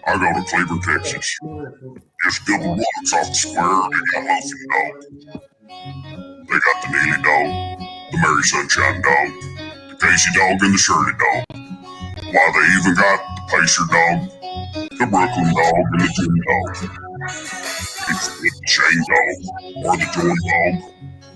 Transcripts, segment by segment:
I go to Cleveland, Texas. Just a couple blocks off the square, they got Loafing Dog. They got the Neely Dog, the Mary Sunshine Dog, the Casey Dog, and the Shirley Dog. Why, they even got the Pacer Dog, the Brooklyn Dog, and the Jim Dog. It's the Shane Dog, or the Joy Dog.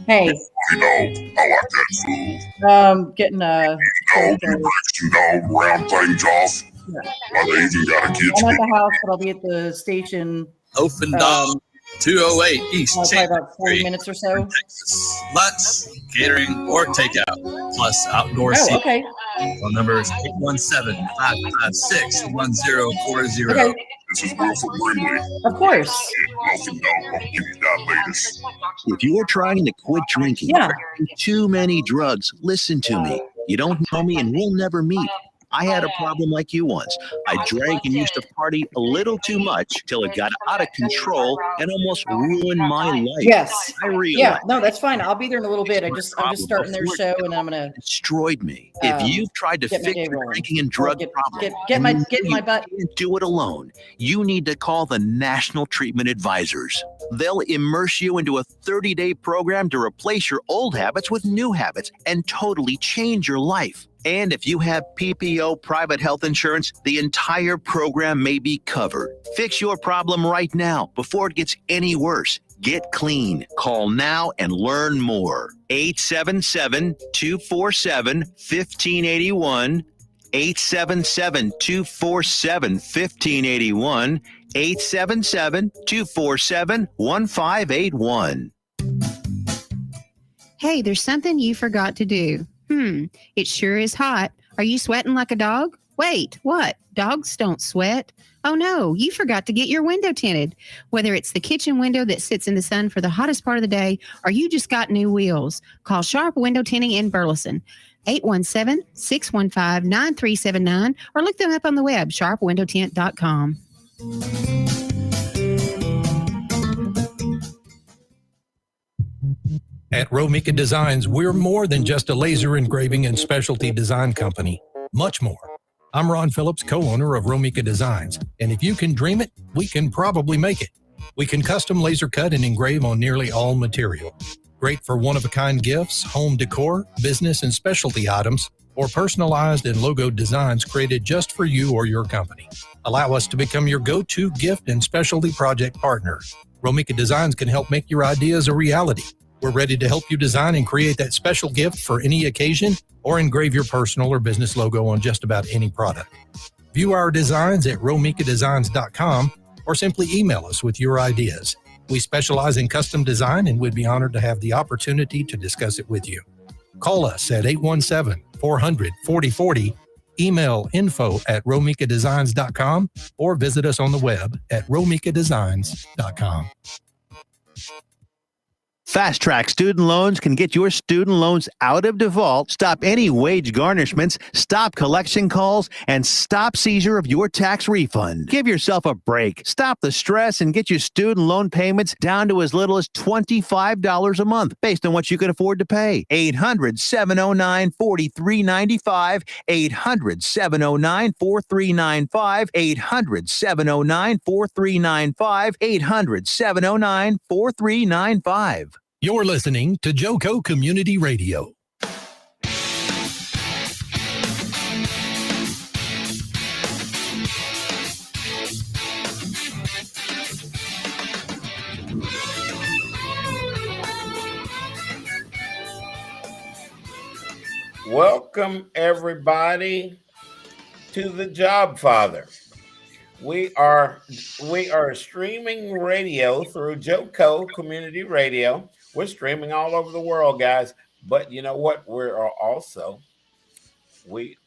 Hey. The Dog. I like that fool. Getting a dog and Braxton Dog round things off. Yeah. Why, they even got a kid's I'm at the house, but I'll be at the station. Open Dog, 208 East probably about 40 minutes or so. Texas. Lunch, catering, or takeout, plus outdoor seating. Okay. Phone number is 817-556-1040. Okay. This is Wilford Brinley. Of course. If you're trying to quit drinking, too many drugs, listen to me. You don't know me and we'll never meet. I had a problem like you once. I drank and used to party a little too much till it got out of control and almost ruined my life. Yes. I realized. Yeah, no, that's fine. I'll be there in a little bit. I'm just starting their show and I'm gonna destroyed me. If you've tried to fix your drinking and drug problem, get my butt. Can't do it alone. You need to call the National Treatment Advisors. They'll immerse you into a 30-day program to replace your old habits with new habits and totally change your life. And if you have PPO private health insurance, the entire program may be covered. Fix your problem right now before it gets any worse. Get clean. Call now and learn more. 877-247-1581. 877-247-1581. 877-247-1581. Hey, there's something you forgot to do. It sure is hot. Are you sweating like a dog? Wait, what? Dogs don't sweat. Oh no, you forgot to get your window tinted. Whether it's the kitchen window that sits in the sun for the hottest part of the day, or you just got new wheels, call Sharp Window Tinting in Burleson. 817-615-9379, or look them up on the web, sharpwindowtint.com. At Romika Designs, we're more than just a laser engraving and specialty design company. Much more. I'm Ron Phillips, co-owner of Romika Designs, and if you can dream it, we can probably make it. We can custom laser cut and engrave on nearly all material. Great for one-of-a-kind gifts, home decor, business and specialty items, or personalized and logoed designs created just for you or your company. Allow us to become your go-to gift and specialty project partner. Romika Designs can help make your ideas a reality. We're ready to help you design and create that special gift for any occasion or engrave your personal or business logo on just about any product. View our designs at romikadesigns.com or simply email us with your ideas. We specialize in custom design and would be honored to have the opportunity to discuss it with you. Call us at 817-400-4040, email info@romikadesigns.com, or visit us on the web at romikadesigns.com. Fast Track Student Loans can get your student loans out of default, stop any wage garnishments, stop collection calls, and stop seizure of your tax refund. Give yourself a break. Stop the stress and get your student loan payments down to as little as $25 a month based on what you can afford to pay. 800-709-4395, 800-709-4395, 800-709-4395, 800-709-4395. You're listening to JoCo Community Radio. Welcome, everybody, to the Jobfather. We are streaming radio through JoCo Community Radio. We're streaming all over the world, guys. But you know what? We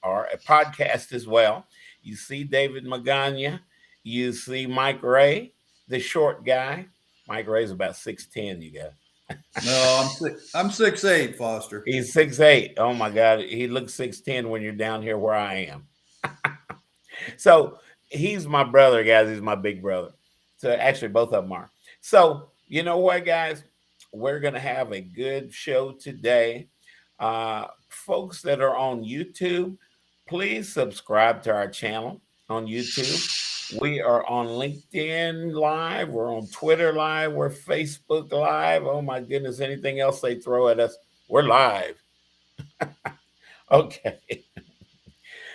are a podcast as well. You see David Magana. You see Mike Ray, the short guy. Mike Ray's about 6'10", you guys. No, I'm 6'8", Foster. He's 6'8". Oh my God, he looks 6'10" when you're down here where I am. So he's my brother, guys. He's my big brother. So actually, both of them are. So you know what, guys? We're gonna have a good show today. Folks that are on YouTube, please subscribe to our channel on YouTube. We are on LinkedIn Live. We're on Twitter Live. We're Facebook Live. Oh my goodness, anything else they throw at us, we're live. Okay.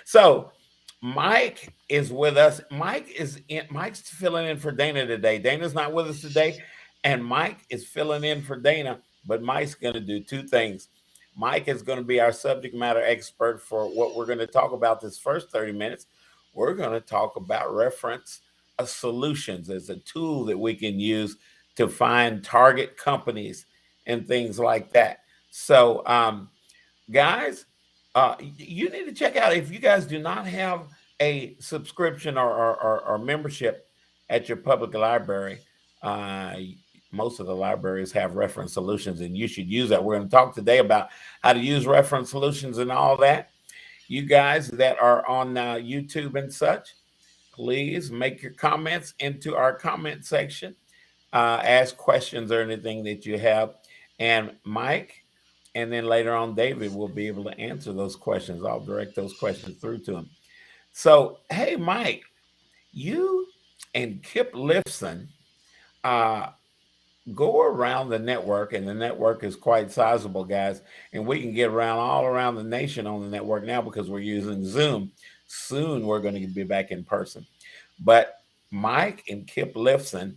So Mike is with us. Mike's filling in for Dana today. Dana's not with us today, and Mike is filling in for Dana, but Mike's going to do two things. Mike is going to be our subject matter expert for what we're going to talk about this first 30 minutes. We're going to talk about reference solutions as a tool that we can use to find target companies and things like that. So, guys, you need to check out, if you guys do not have a subscription or membership at your public library, most of the libraries have reference solutions, and you should use that. We're going to talk today about how to use reference solutions and all that. You guys that are on YouTube and such, please make your comments into our comment section. Ask questions or anything that you have. And Mike, and then later on, David will be able to answer those questions. I'll direct those questions through to him. So, hey, Mike, you and Kip Lifson go around the network, and the network is quite sizable, guys. And we can get around all around the nation on the network now because we're using Zoom. Soon, we're going to be back in person. But Mike and Kip Lifson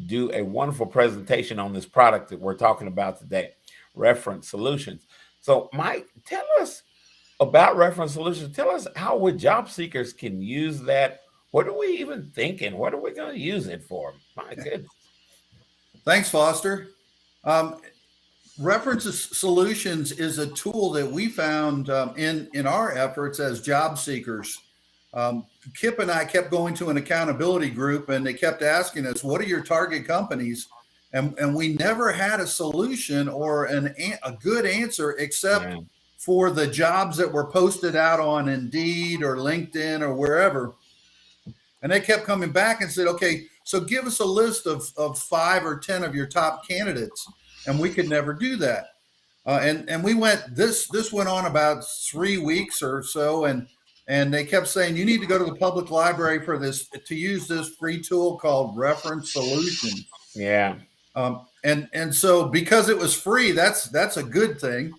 do a wonderful presentation on this product that we're talking about today, reference solutions. So, Mike, tell us about reference solutions. Tell us how we job seekers can use that. What are we even thinking? What are we going to use it for? My goodness. Thanks, Foster. Reference solutions is a tool that we found in our efforts as job seekers. Kip and I kept going to an accountability group, and they kept asking us, what are your target companies? And we never had a solution or a good answer except for the jobs that were posted out on Indeed or LinkedIn or wherever. And they kept coming back and said, okay, so give us a list of 5 or 10 of your top candidates. And we could never do that. And we went, this went on about 3 weeks or so. And they kept saying, you need to go to the public library for this, to use this free tool called Reference Solutions. Yeah. And so because it was free, that's a good thing.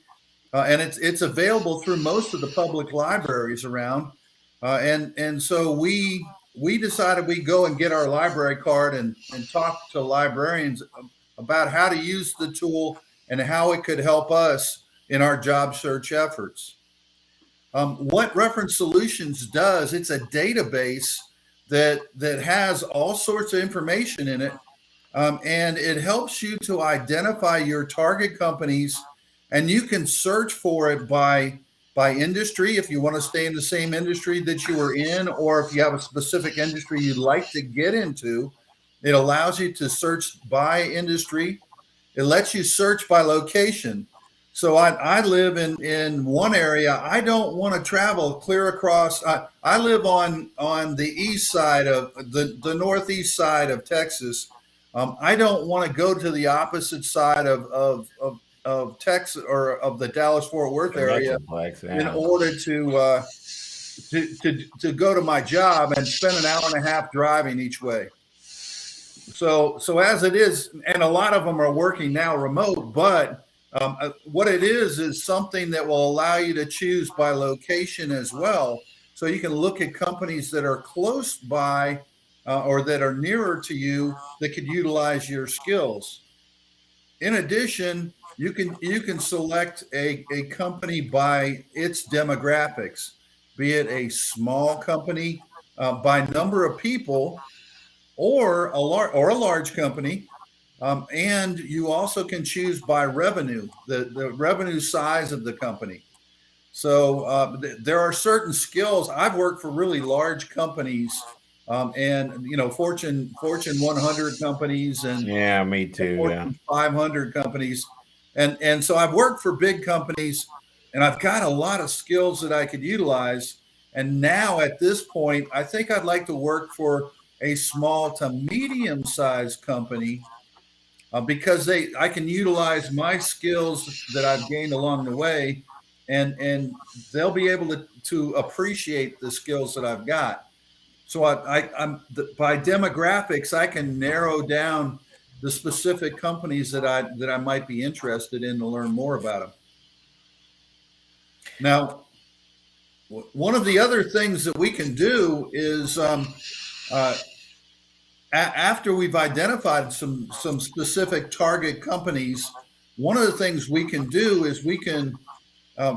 And it's available through most of the public libraries around. And so we decided we'd go and get our library card and talk to librarians about how to use the tool and how it could help us in our job search efforts. What Reference Solutions does, it's a database that has all sorts of information in it. And it helps you to identify your target companies, and you can search for it by industry if you want to stay in the same industry that you were in, or if you have a specific industry you'd like to get into. It allows you to search by industry. It lets you search by location. So I live in one area. I don't want to travel clear across. I live on the east side of the northeast side of Texas. I don't want to go to the opposite side of Texas or of the Dallas-Fort Worth area in order to go to my job and spend an hour and a half driving each way. So as it is, and a lot of them are working now remote, but what it is something that will allow you to choose by location as well. So you can look at companies that are close by or that are nearer to you that could utilize your skills. In addition, you can select a company by its demographics, be it a small company by number of people, or a large company, and you also can choose by revenue, the revenue size of the company. So there are certain skills. I've worked for really large companies, and Fortune 100 companies, and me too. Fortune 500 companies. And so I've worked for big companies, and I've got a lot of skills that I could utilize. And now at this point, I think I'd like to work for a small to medium-sized company because I can utilize my skills that I've gained along the way, and they'll be able to appreciate the skills that I've got. by demographics, I can narrow down the specific companies that I might be interested in to learn more about them. Now, one of the other things that we can do is after we've identified some specific target companies, one of the things we can do is we can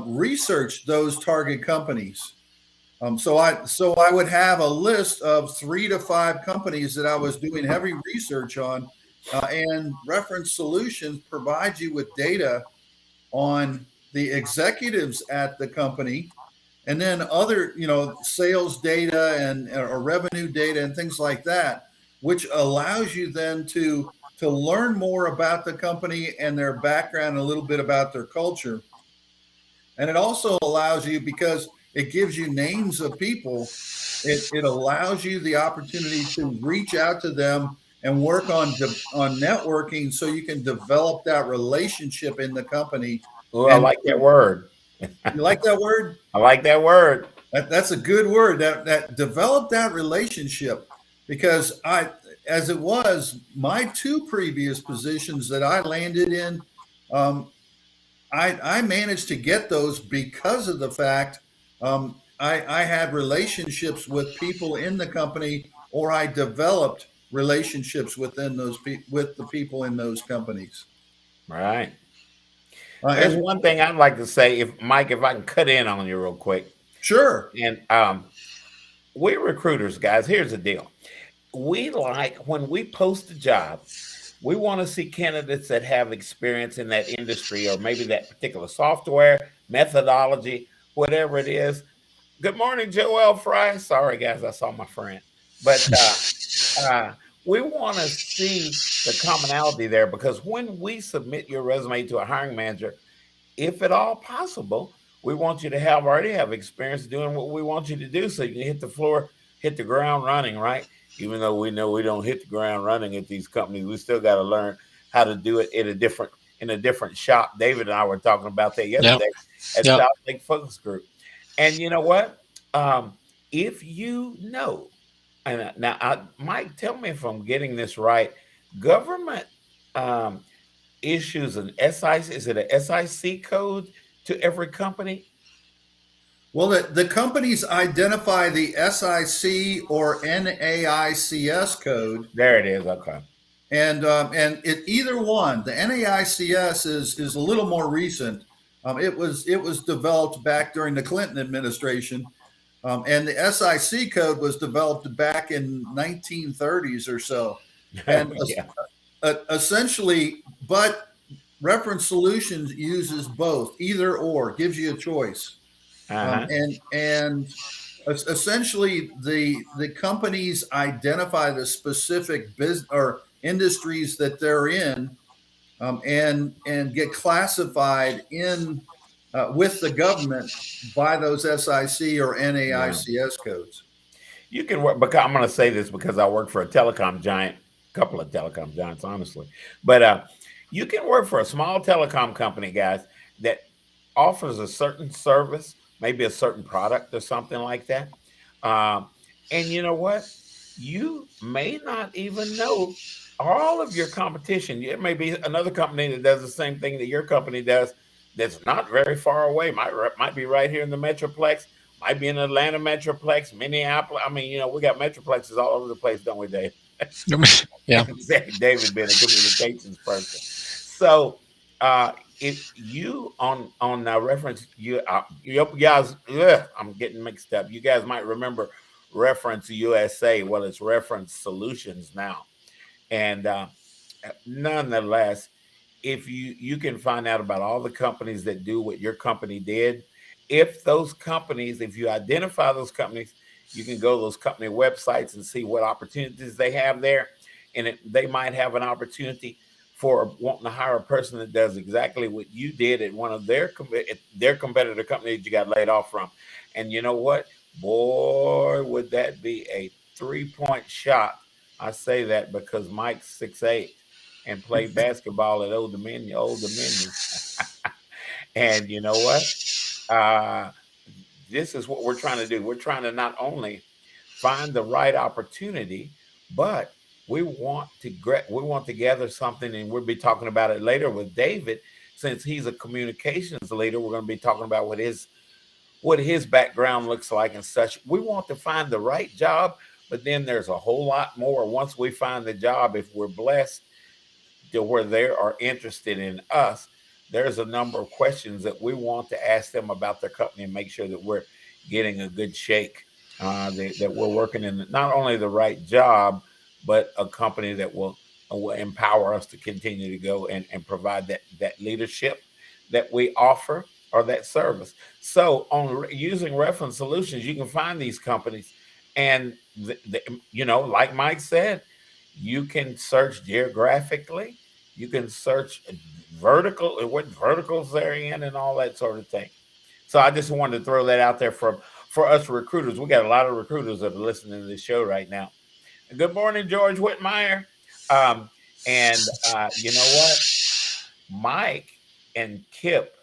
research those target companies. So I would have a list of 3 to 5 companies that I was doing heavy research on, and Reference Solutions provides you with data on the executives at the company, and then other sales data and or revenue data and things like that, which allows you then to learn more about the company and their background, a little bit about their culture. And it also allows you, because it gives you names of people, it allows you the opportunity to reach out to them and work on networking, so you can develop that relationship in the company. Oh, I like that word. You like that word? I like that word. That's a good word. That develop that relationship, because as it was, my 2 previous positions that I landed in, I managed to get those because of the fact I had relationships with people in the company, or I developed relationships within with the people in those companies. Right. There's one thing I'd like to say, if I can cut in on you real quick. Sure. And we're recruiters, guys. Here's the deal. We like, when we post a job, we want to see candidates that have experience in that industry, or maybe that particular software, methodology, whatever it is. Good morning, Joel Fry. Sorry, guys, I saw my friend. But we want to see the commonality there, because when we submit your resume to a hiring manager, if at all possible, we want you to already have experience doing what we want you to do, so you can hit the floor, hit the ground running, right? Even though we know we don't hit the ground running at these companies, we still got to learn how to do it in a different shop. David and I were talking about that yesterday at South Lake Focus Group. And you know what? If you know, and now Mike, tell me if I'm getting this right. Government issues an SIC. Is it a SIC code to every company? Well, the companies identify the SIC or NAICS code. There it is. Okay. And either one. The NAICS is a little more recent. It was developed back during the Clinton administration, and the SIC code was developed back in 1930s or so. And essentially, but Reference Solutions uses both, either or, gives you a choice. And essentially, the companies identify the specific business or industries that they're in, and get classified in with the government by those SIC or NAICS codes. You can work, because I'm going to say this because I work for a telecom giant, a couple of telecom giants, honestly. But you can work for a small telecom company, guys, that offers a certain service, maybe a certain product or something like that. And you know what? You may not even know all of your competition. It may be another company that does the same thing that your company does, that's not very far away. Might be right here in the Metroplex, might be in Atlanta Metroplex, Minneapolis. I mean, we got Metroplexes all over the place, don't we, Dave? Yeah. David being a communications person. So if you on Reference, you guys, I'm getting mixed up. You guys might remember Reference USA. Well, it's Reference Solutions now. And nonetheless, if you can find out about all the companies that do what your company did, if you identify those companies, you can go to those company websites and see what opportunities they have there. And they might have an opportunity for wanting to hire a person that does exactly what you did at one of their competitor companies you got laid off from. And you know what? Boy, would that be a 3-point shot. I say that because Mike's 6'8" and played basketball at Old Dominion. And you know what? This is what we're trying to do. We're trying to not only find the right opportunity, but we want to gather something, and we'll be talking about it later with David, since he's a communications leader. We're going to be talking about what his background looks like and such. We want to find the right job, but then there's a whole lot more once we find the job. If we're blessed to where they are interested in us, there's a number of questions that we want to ask them about their company and make sure that we're getting a good shake, that we're working in not only the right job, but a company that will empower us to continue to go and provide that leadership that we offer, or that service. So on using reference solutions, you can find these companies, and like Mike said, you can search geographically, you can search what verticals they're in, and all that sort of thing. So I just wanted to throw that out there for us recruiters. We got a lot of recruiters that are listening to this show right now. Good morning, George Whitmire. And you know what? Mike and Kip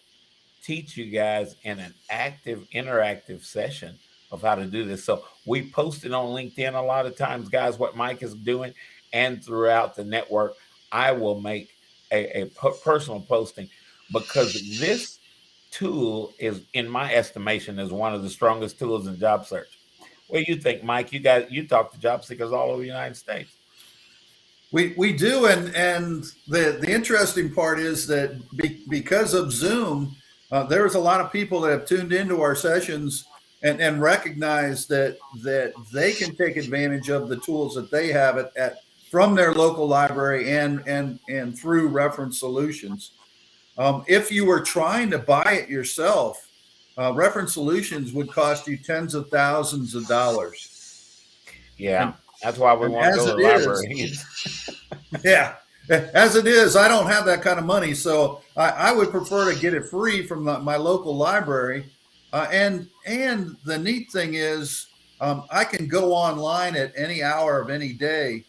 teach you guys in an interactive session of how to do this. So we post it on LinkedIn a lot of times, guys, what Mike is doing, and throughout the network. I will make a personal posting, because this tool is, in my estimation, is one of the strongest tools in job search. What do you think, Mike? You talk to job seekers all over the United States. We do, and the interesting part is that because of Zoom, there's a lot of people that have tuned into our sessions and recognize that they can take advantage of the tools that they have from their local library and through reference solutions. If you were trying to buy it yourself, reference solutions would cost you tens of thousands of dollars. Yeah, that's why we want to go to the library. Yeah, as it is, I don't have that kind of money, so I would prefer to get it free from my local library. And the neat thing is, I can go online at any hour of any day,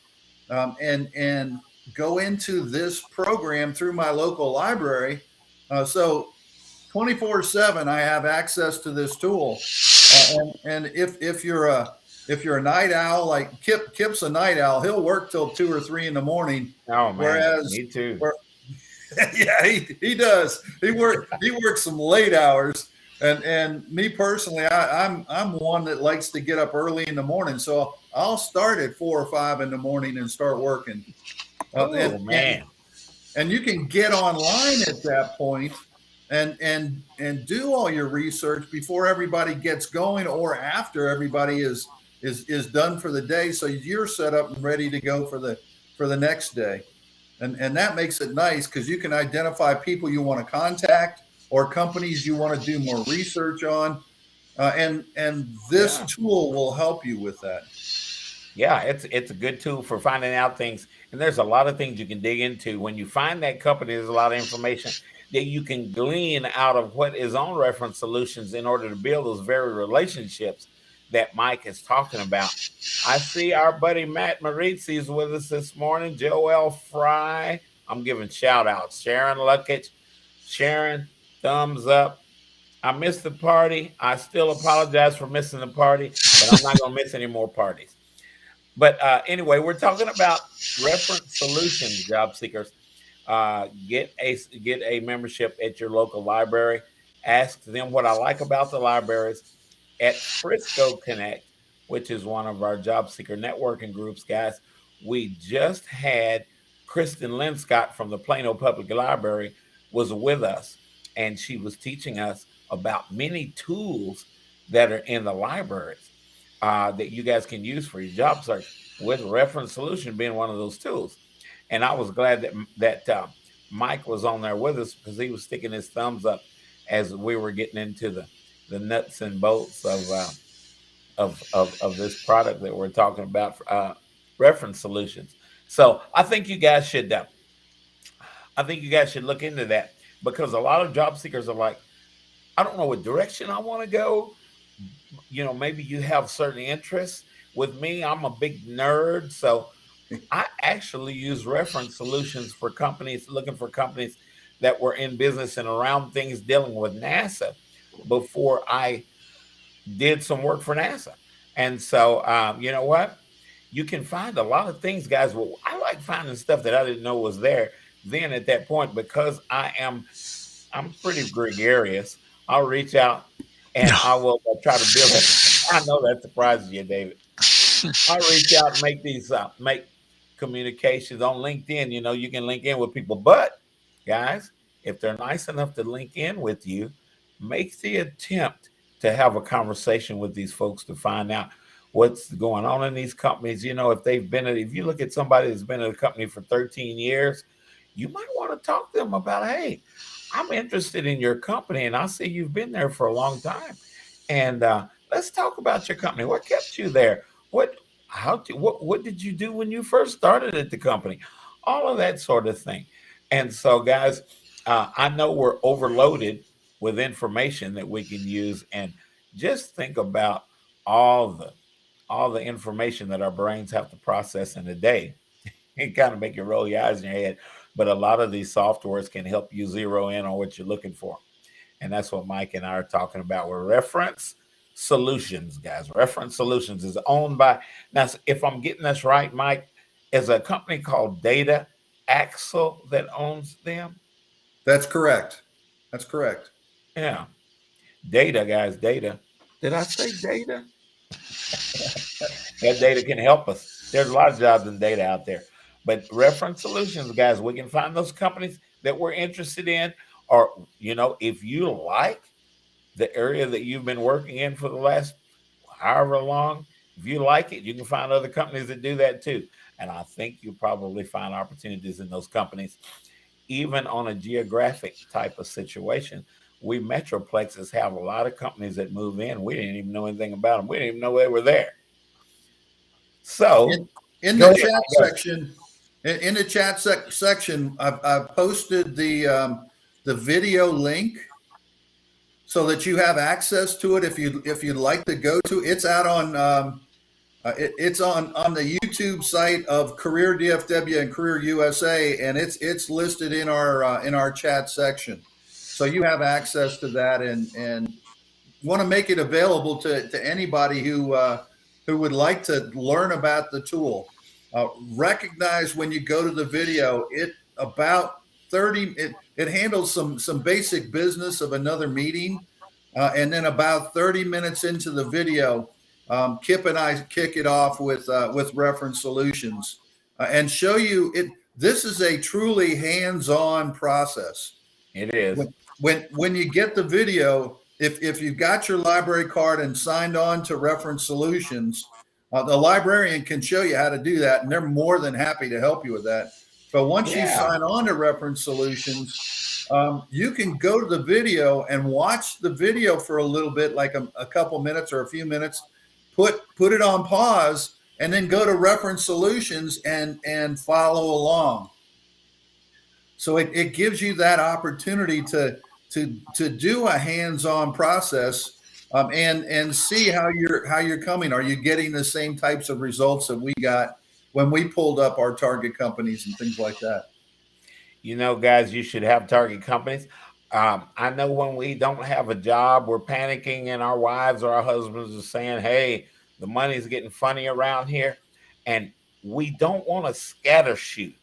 and go into this program through my local library. So 24/7, I have access to this tool. And if you're a night owl, like Kip's a night owl, he'll work till 2 or 3 in the morning. Oh man, whereas, me too. Yeah, he does. He works some late hours. And me personally, I'm one that likes to get up early in the morning. So I'll start at 4 or 5 in the morning and start working. Man. And you can get online at that point and do all your research before everybody gets going, or after everybody is done for the day. So you're set up and ready to go for the next day. And that makes it nice, because you can identify people you want to contact or companies you want to do more research on. And this tool will help you with that. Yeah, it's a good tool for finding out things. And there's a lot of things you can dig into. When you find that company, there's a lot of information that you can glean out of what is on reference solutions in order to build those very relationships that Mike is talking about. I see our buddy Matt Marizzi is with us this morning. Joel Fry. I'm giving shout outs. Sharon Luckett. Sharon, thumbs up. I missed the party. I still apologize for missing the party, but I'm not going to miss any more parties. But anyway, we're talking about reference solutions, job seekers. Get a membership at your local library. Ask them what I like about the libraries. At Frisco Connect, which is one of our job seeker networking groups, guys, we just had Kristen Linscott from the Plano Public Library was with us, and she was teaching us about many tools that are in the libraries that you guys can use for your job search, with reference solution being one of those tools. And I was glad that Mike was on there with us, because he was sticking his thumbs up as we were getting into the nuts and bolts of this product that we're talking about, reference solutions. So I think you guys should look into that, because a lot of job seekers are like, I don't know what direction I want to go. Maybe you have certain interests. With me, I'm a big nerd, so I actually use reference solutions for companies, looking for companies that were in business and around things dealing with NASA before I did some work for NASA. And so, you know what? You can find a lot of things, guys. Well, I like finding stuff that I didn't know was there then at that point because I'm pretty gregarious. I'll reach out and I will try to build it. I know that surprises you, David. I reach out and make these make communications on LinkedIn. You know, you can link in with people, but guys, if they're nice enough to link in with you, make the attempt to have a conversation with these folks to find out what's going on in these companies. You know, if you look at somebody that's been at a company for 13 years, you might want to talk to them about, hey, I'm interested in your company and I see you've been there for a long time. And let's talk about your company. What kept you there? What did you do when you first started at the company? All of that sort of thing. And so, guys, I know we're overloaded with information that we can use, and just think about all the all the information that our brains have to process in a day. It kind of make you roll your eyes in your head, but a lot of these softwares can help you zero in on what you're looking for. And that's what Mike and I are talking about. We're Reference Solutions, guys. Reference Solutions is owned by, now, if I'm getting this right, Mike, is a company called Data Axle that owns them. That's correct. That's correct. Yeah. Data, guys, data. Did I say data? That data can help us. There's a lot of jobs in data out there. But Reference Solutions, guys, we can find those companies that we're interested in. Or, you know, if you like the area that you've been working in for the last however long, if you like it, you can find other companies that do that too. And I think you probably find opportunities in those companies, even on a geographic type of situation. We Metroplexes have a lot of companies that move in. We didn't even know anything about them. We didn't even know they were there. So in the chat section, in the chat section, I've posted the video link so that you have access to it if you'd like to go to. It's out on it's on the YouTube site of Career DFW and Career USA, and it's listed in our chat section. So you have access to that, and want to make it available to anybody who would like to learn about the tool. Recognize when you go to the video, it handles some basic business of another meeting, and then about 30 minutes into the video, Kip and I kick it off with Reference Solutions and show you it. This is a truly hands-on process. It is. When you get the video, if you've got your library card and signed on to Reference Solutions, the librarian can show you how to do that, and they're more than happy to help you with that. But once you sign on to Reference Solutions, you can go to the video and watch the video for a little bit, like a couple minutes or a few minutes, put it on pause, and then go to Reference Solutions and follow along. So it gives you that opportunity to do a hands-on process, and see how you're coming. Are you getting the same types of results that we got when we pulled up our target companies and things like that? You know, guys, you should have target companies. I know when we don't have a job, we're panicking, and our wives or our husbands are saying, hey, the money's getting funny around here. And we don't want to scatter shoot.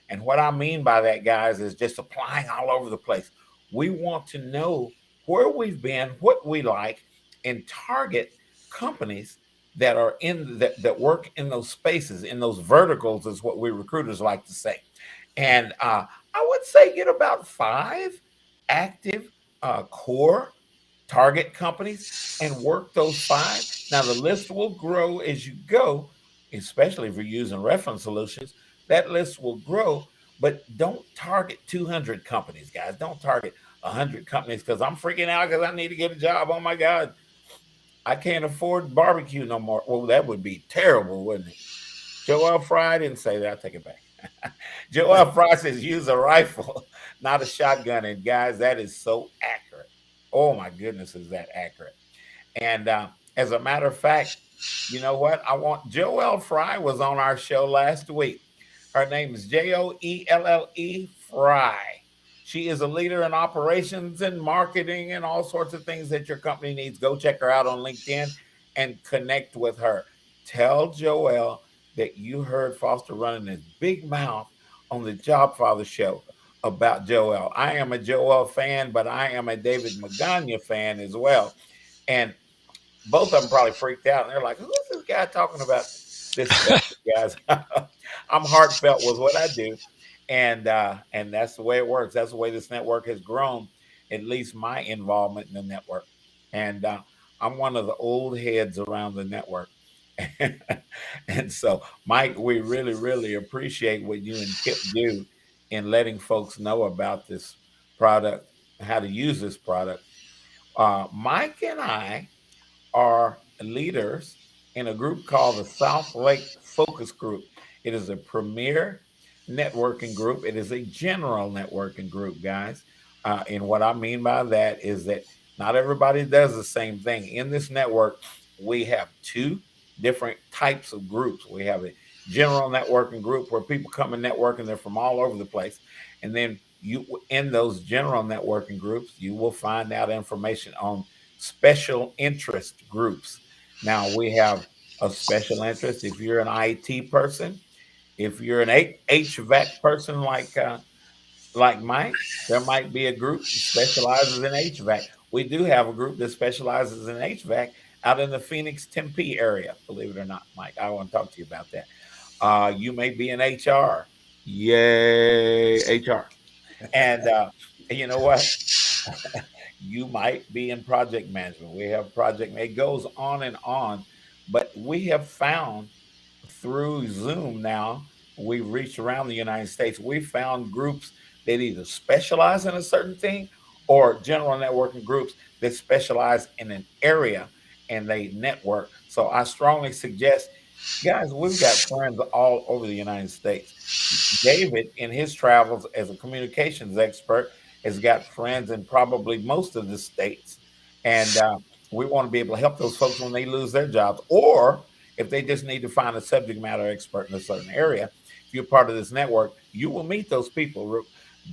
And what I mean by that, guys, is just applying all over the place. We want to know where we've been, what we like, and target companies that are that work in those spaces, in those verticals, is what we recruiters like to say. And I would say get about 5 active core target companies and work those 5. Now the list will grow as you go, especially if you're using Reference Solutions. That list will grow, but don't target 200 companies, guys. Don't target 100 companies, because I'm freaking out because I need to get a job. Oh my God, I can't afford barbecue no more. Well, that would be terrible, wouldn't it? Joel Fry didn't say that. I'll take it back. Joel Fry says use a rifle, not a shotgun. And guys, that is so accurate. Oh my goodness, is that accurate? And as a matter of fact, you know what? Joelle Fry was on our show last week. Her name is Joelle Fry. She is a leader in operations and marketing and all sorts of things that your company needs. Go check her out on LinkedIn. and connect with her. Tell Joel that you heard Foster running his big mouth on the Jobfather show about Joel. I am a Joel fan, but I am a David Magana fan as well. And both of them probably freaked out and they're like, who is this guy talking about this stuff, guys? I'm heartfelt with what I do. And that's the way it works. That's the way this network has grown, at least my involvement in the network. And I'm one of the old heads around the network. And so, Mike, we really, really appreciate what you and Kip do in letting folks know about this product, how to use this product. Mike and I are leaders in a group called the South Lake Focus Group. It is a premier networking group. It is a general networking group, guys. And what I mean by that is that not everybody does the same thing. In this network, we have two different types of groups. We have a general networking group where people come and network and they're from all over the place. And then you, in those general networking groups, you will find out information on special interest groups. Now we have a special interest. If you're an IT person, if you're an HVAC person like Mike, there might be a group that specializes in HVAC. We do have a group that specializes in HVAC out in the Phoenix Tempe area, believe it or not, Mike. I want to talk to you about that. You may be in HR. Yay, HR. And you know what? You might be in project management. We have project, it goes on, but we have found through Zoom now, we've reached around the United States. We found groups that either specialize in a certain thing or general networking groups that specialize in an area and they network. So I strongly suggest, guys, we've got friends all over the United States. David, in his travels as a communications expert, has got friends in probably most of the states. And we want to be able to help those folks when they lose their jobs, or if they just need to find a subject matter expert in a certain area. If you're part of this network, you will meet those people.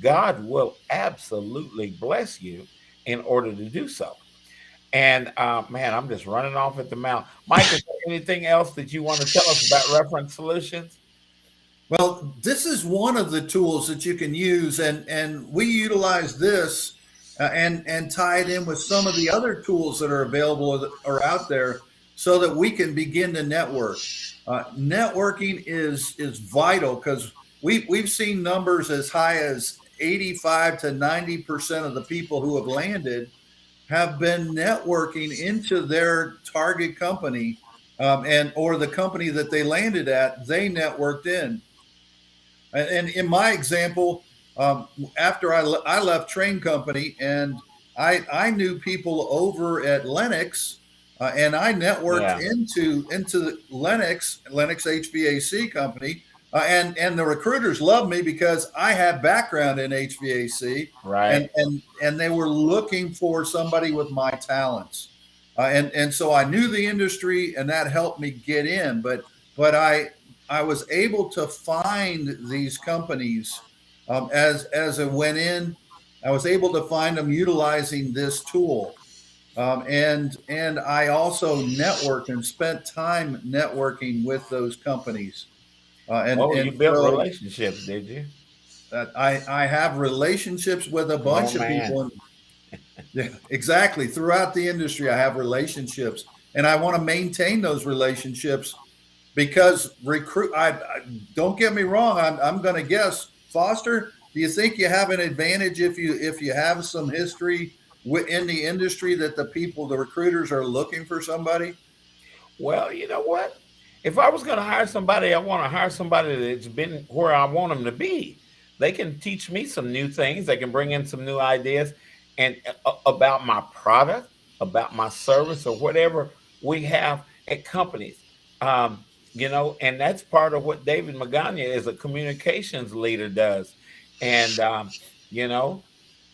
God will absolutely bless you in order to do so. And man, I'm just running off at the mouth. Mike, is there anything else that you want to tell us about Reference Solutions? Well, this is one of the tools that you can use, and we utilize this and tie it in with some of the other tools that are available or out there, so that we can begin to network. Networking is vital, because we've seen numbers as high as 85 to 90% of the people who have landed have been networking into their target company, and or the company that they landed at, they networked in. And in my example, after I left Train Company, and I knew people over at Lennox, and I networked into Lennox HVAC company, and the recruiters loved me because I had background in HVAC, right? And they were looking for somebody with my talents, and so I knew the industry, and that helped me get in. But I was able to find these companies as I went in. I was able to find them utilizing this tool, and I also networked and spent time networking with those companies. You built relationships, did you? I have relationships with a bunch of people. Yeah, exactly. Throughout the industry, I have relationships, and I want to maintain those relationships. Because I don't get me wrong, I'm going to guess, Foster, do you think you have an advantage if you have some history in the industry, that the recruiters are looking for somebody? Well, you know what? If I was going to hire somebody, I want to hire somebody that's been where I want them to be. They can teach me some new things. They can bring in some new ideas and about my product, about my service, or whatever we have at companies. And that's part of what David Magana as a communications leader does. And,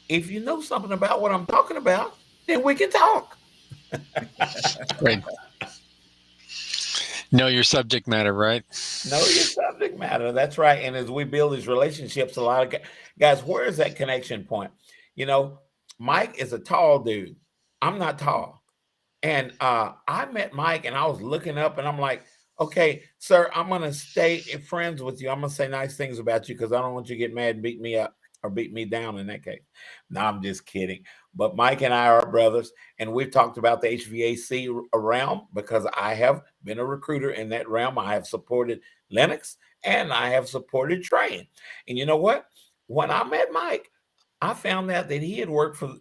if you know something about what I'm talking about, then we can talk. Great. Know your subject matter, right? Know your subject matter. That's right. And as we build these relationships, a lot of guys, where is that connection point? Mike is a tall dude. I'm not tall. And I met Mike, and I was looking up, and I'm like, okay, sir, I'm gonna stay friends with you. I'm gonna say nice things about you because I don't want you to get mad and beat me up or beat me down in that case. No, I'm just kidding. But Mike and I are brothers, and we've talked about the HVAC realm because I have been a recruiter in that realm. I have supported Linux and I have supported Train. And you know what? When I met Mike, I found out that he had worked for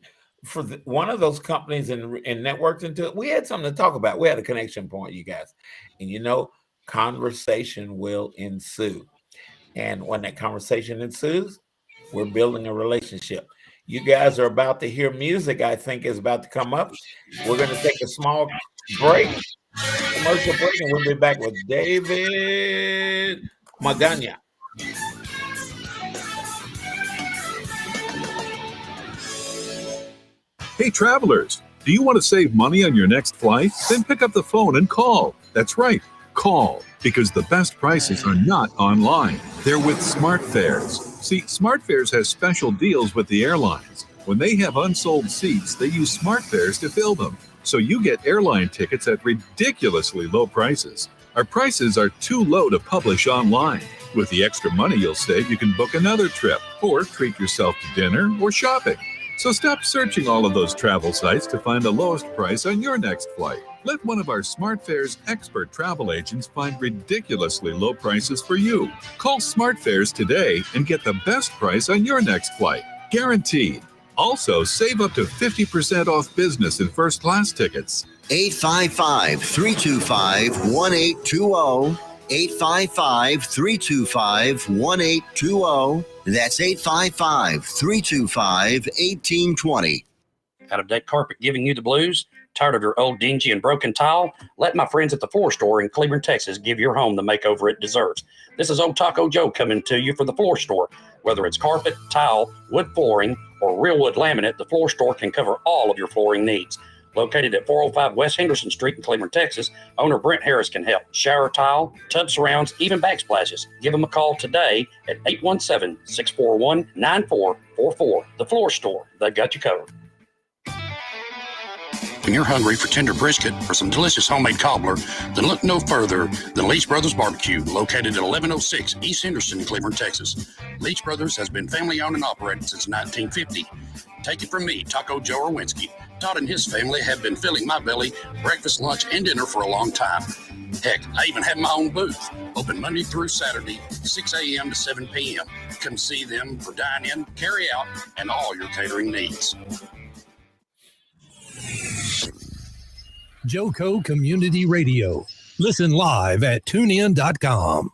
one of those companies and networked into it. We had something to talk about. We had a connection point, you guys. And you know, conversation will ensue. And when that conversation ensues, we're building a relationship. You guys are about to hear music, I think, is about to come up. We're going to take a small break, commercial break, and we'll be back with David Magana. Hey, travelers, do you want to save money on your next flight? Then pick up the phone and call. That's right, call, because the best prices are not online. They're with SmartFares. See, SmartFares has special deals with the airlines. When they have unsold seats, they use SmartFares to fill them. So you get airline tickets at ridiculously low prices. Our prices are too low to publish online. With the extra money you'll save, you can book another trip or treat yourself to dinner or shopping. So stop searching all of those travel sites to find the lowest price on your next flight. Let one of our SmartFares expert travel agents find ridiculously low prices for you. Call SmartFares today and get the best price on your next flight. Guaranteed. Also, save up to 50% off business and first class tickets. 855-325-1820. 855-325-1820. That's 855-325-1820. Out of deck carpet giving you the blues? Tired of your old dingy and broken tile? Let my friends at the Floor Store in Cleburne, Texas give your home the makeover it deserves. This is Old Taco Joe coming to you for the Floor Store. Whether it's carpet, tile, wood flooring, or real wood laminate, the Floor Store can cover all of your flooring needs. Located at 405 West Henderson Street in Cleburne, Texas, owner Brent Harris can help. Shower tile, tub surrounds, even backsplashes. Give them a call today at 817-641-9444. The Floor Store, they've got you covered. When you're hungry for tender brisket or some delicious homemade cobbler, then look no further than Leach Brothers Barbecue, located at 1106 East Henderson in Cleburne, Texas. Leach Brothers has been family owned and operated since 1950. Take it from me, Taco Joe Orwinski. Todd and his family have been filling my belly breakfast, lunch, and dinner for a long time. Heck, I even have my own booth, open Monday through Saturday, 6 a.m. to 7 p.m. Come see them for dine-in, carry-out, and all your catering needs. Joco Community Radio. Listen live at tunein.com.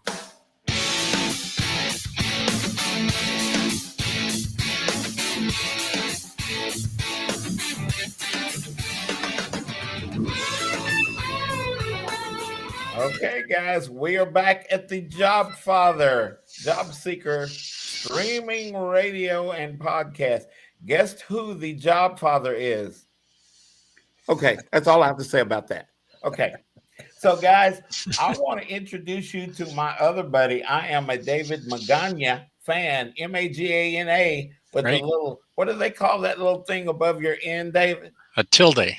Okay, guys, we are back at the Jobfather, Jobseeker streaming radio and podcast. Guess who the Jobfather is? Okay, that's all I have to say about that. Okay, so guys, I want to introduce you to my other buddy. I am a David Magana fan, Magana, with a little, what do they call that little thing above your N, David? A tilde.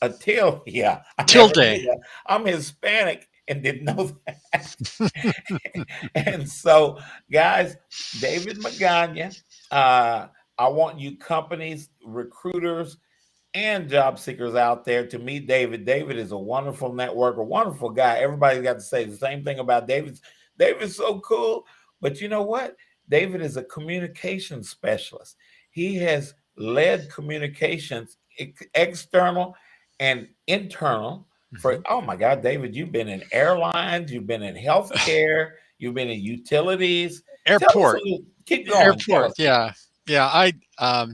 A tilde, yeah. Tilde. I'm Hispanic and didn't know that. And so, guys, David Magana, I want you companies, recruiters, and job seekers out there to meet David. David is a wonderful networker, wonderful guy. Everybody's got to say the same thing about David. David's so cool. But you know what? David is a communication specialist. He has led communications, external and internal. For oh my God, David, you've been in airlines, you've been in healthcare, you've been in utilities, airport. Keep going. Airport, yeah. I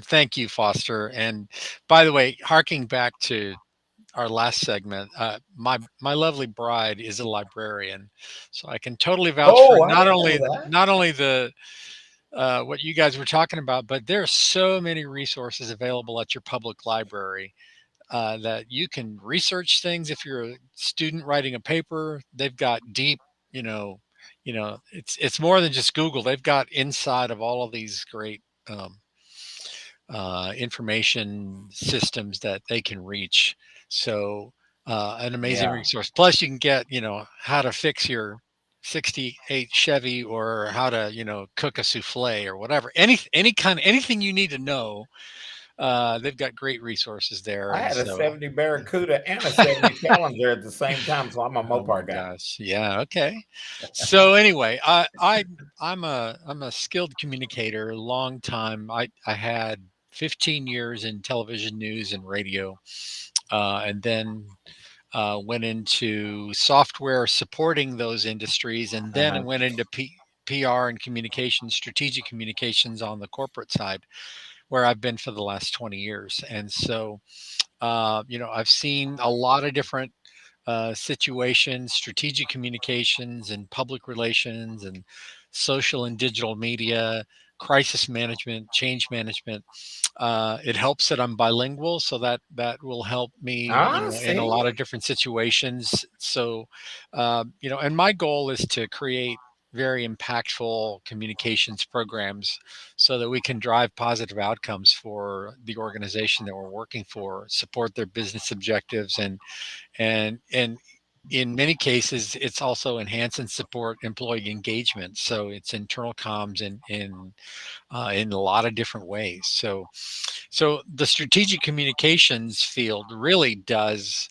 thank you, Foster. And by the way, harking back to our last segment, my lovely bride is a librarian, so I can totally vouch for not only the what you guys were talking about, but there are so many resources available at your public library that you can research things. If you're a student writing a paper, they've got deep, it's more than just Google. They've got inside of all of these great information systems that they can reach. So an amazing Yeah. resource. Plus, you can get how to fix your 68 Chevy, or how to cook a souffle or whatever. Anything you need to know. They've got great resources there, I and had a so 70 Barracuda and a 70 Challenger at the same time, so I'm a oh my Mopar guy. gosh, yeah, okay. So anyway, I'm a skilled communicator. Long time. I had 15 years in television, news, and radio, and then went into software supporting those industries, and then I Uh-huh. went into PR and communications, strategic communications on the corporate side, where I've been for the last 20 years. And so, I've seen a lot of different situations, strategic communications and public relations and social and digital media, crisis management, change management. It helps that I'm bilingual, so that will help me, in a lot See? of different situations. So, and my goal is to create very impactful communications programs so that we can drive positive outcomes for the organization that we're working for, support their business objectives, and in many cases it's also enhance and support employee engagement. So it's internal comms in a lot of different ways. So the strategic communications field really does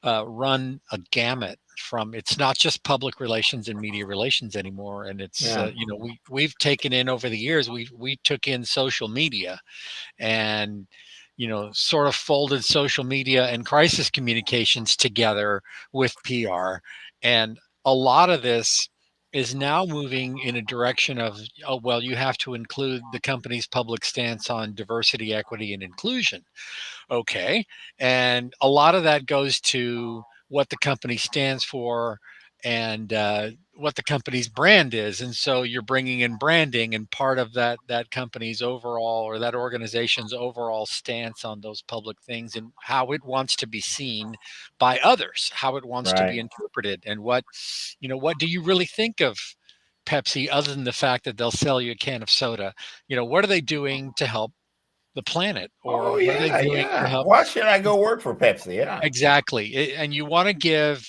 run a gamut. From It's not just public relations and media relations anymore, and it's Yeah. we've taken in over the years, we took in social media, and sort of folded social media and crisis communications together with PR. And a lot of this is now moving in a direction of, oh well, you have to include the company's public stance on diversity, equity, and inclusion. Okay. And a lot of that goes to what the company stands for, and what the company's brand is. And so you're bringing in branding, and part of that company's overall, or that organization's overall stance on those public things, and how it wants to be seen by others, how it wants to be Right. interpreted, and what do you really think of Pepsi, other than the fact that they'll sell you a can of soda? What are they doing to help the planet, Oh or what are they yeah, doing to yeah. help? Why should I go work for Pepsi? Yeah. Exactly. And you want to give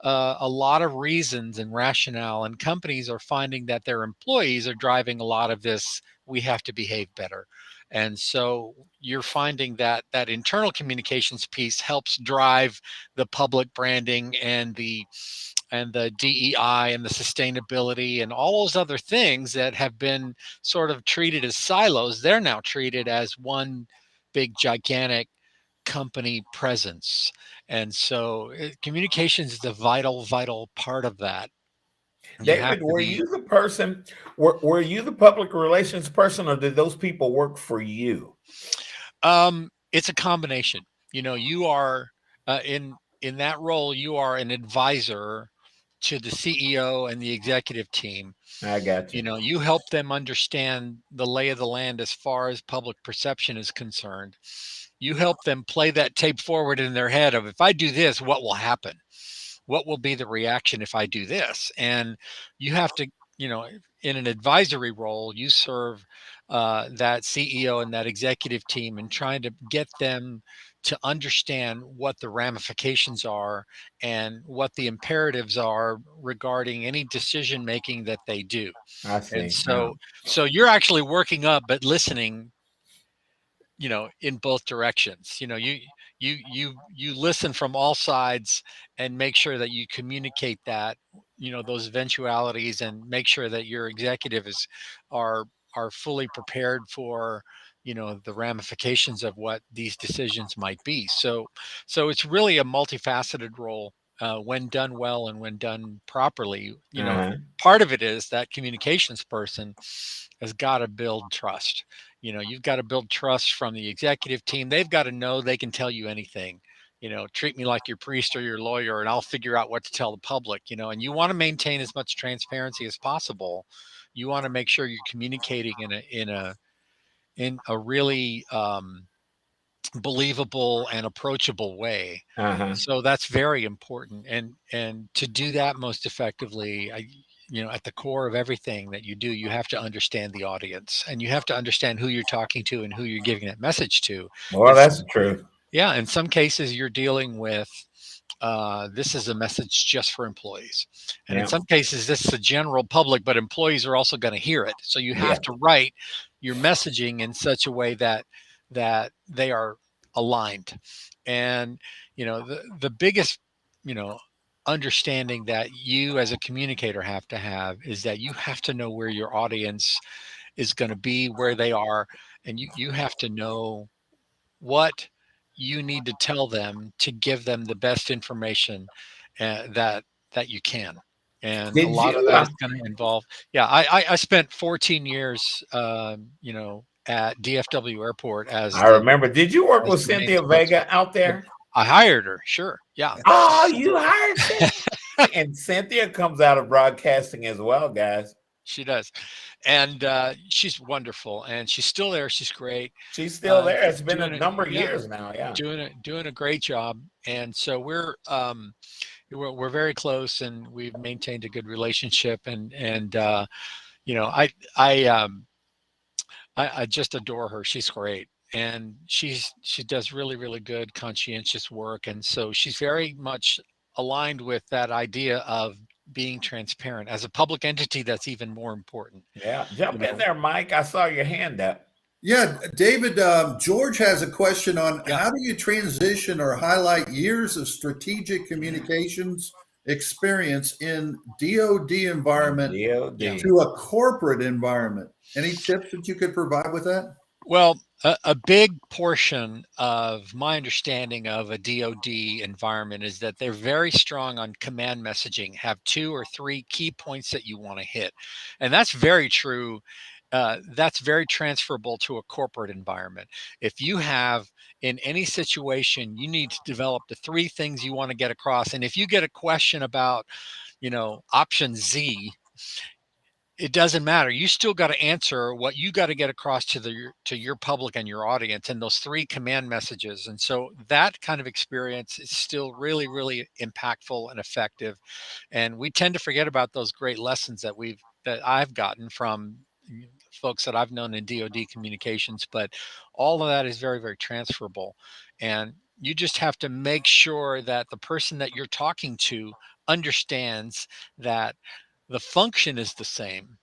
a lot of reasons and rationale, and companies are finding that their employees are driving a lot of this. We have to behave better. And so you're finding that that internal communications piece helps drive the public branding, and the DEI and the sustainability and all those other things that have been sort of treated as silos. They're now treated as one big gigantic company presence. And so communications is a vital part of that. You have David, to were be. you the person, were you the public relations person, or did those people work for you? It's a combination. You are in that role, you are an advisor to the CEO and the executive team. I got you. You help them understand the lay of the land as far as public perception is concerned. You help them play that tape forward in their head of, if I do this, what will happen? What will be the reaction if I do this? And you have to, in an advisory role, you serve that CEO and that executive team, and trying to get them to understand what the ramifications are and what the imperatives are regarding any decision making that they do. I And see. so you're actually working up, but listening, in both directions. You listen from all sides, and make sure that you communicate that, those eventualities, and make sure that your executive are are fully prepared for, the ramifications of what these decisions might be. So it's really a multifaceted role, when done well and when done properly. Uh-huh. Part of it is that communications person has got to build trust. You've got to build trust from the executive team. They've got to know they can tell you anything. Treat me like your priest or your lawyer, and I'll figure out what to tell the public. And you want to maintain as much transparency as possible. You want to make sure you're communicating in a really believable and approachable way. Uh-huh. So that's very important. And to do that most effectively, at the core of everything that you do, you have to understand the audience, and you have to understand who you're talking to and who you're giving that message to. Well, It's that's true. Yeah, in some cases you're dealing with this is a message just for employees, and in Yeah. some cases this is the general public, but employees are also going to hear it. So you Yeah. have to write your messaging in such a way that they are aligned. And the biggest understanding that you as a communicator have to have is that you have to know where your audience is going to be, where they are, and you have to know what you need to tell them to give them the best information that you can. And a Did lot of you? that is going to involve, yeah, I spent 14 years at DFW airport I remember. Did you work as with the main Cynthia Vega spokesman. out there? I hired her, sure, yeah. Oh, you hired Cynthia. And Cynthia comes out of broadcasting as well, guys. She does. And she's wonderful, and she's still there. She's great. She's still there. It's been a Doing it, number of yeah, years now. Yeah. doing a great job. And so we're very close, and we've maintained a good relationship. And I just adore her. She's great, and she does really, really good conscientious work. And so she's very much aligned with that idea of being transparent. As a public entity, that's even more important. Yeah. Jump in there, Mike. I saw your hand up. Yeah, David, George has a question on how do you transition or highlight years of strategic communications experience in DoD environment to a corporate environment? Any tips that you could provide with that? Well, a big portion of my understanding of a DoD environment is that they're very strong on command messaging, have 2 or 3 key points that you want to hit. And that's very true. That's very transferable to a corporate environment. If you have in any situation, you need to develop the 3 things you want to get across. And if you get a question about, option Z, it doesn't matter. You still got to answer what you got to get across to your public and your audience in those 3 command messages. And so that kind of experience is still really, really impactful and effective. And we tend to forget about those great lessons that I've gotten from folks that I've known in DoD communications, but all of that is very, very transferable. And you just have to make sure that the person that you're talking to understands that the function is the same.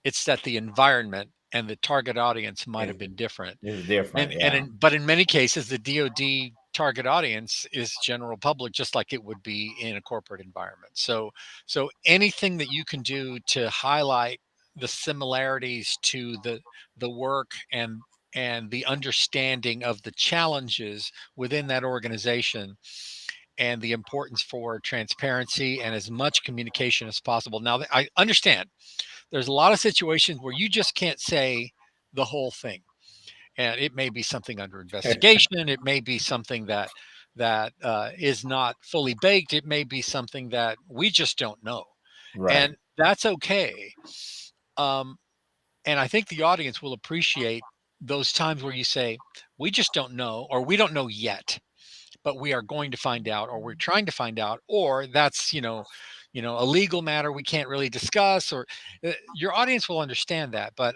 It's that the environment and the target audience might have been different. It's different, But in many cases, the DoD target audience is general public, just like it would be in a corporate environment. So anything that you can do to highlight the similarities to the work and the understanding of the challenges within that organization and the importance for transparency and as much communication as possible. Now, I understand there's a lot of situations where you just can't say the whole thing. And it may be something under investigation. It may be something that is not fully baked. It may be something that we just don't know. Right. And that's okay. And I think the audience will appreciate those times where you say, we just don't know, or we don't know yet, but we are going to find out, or we're trying to find out, or that's, a legal matter we can't really discuss, or your audience will understand that. But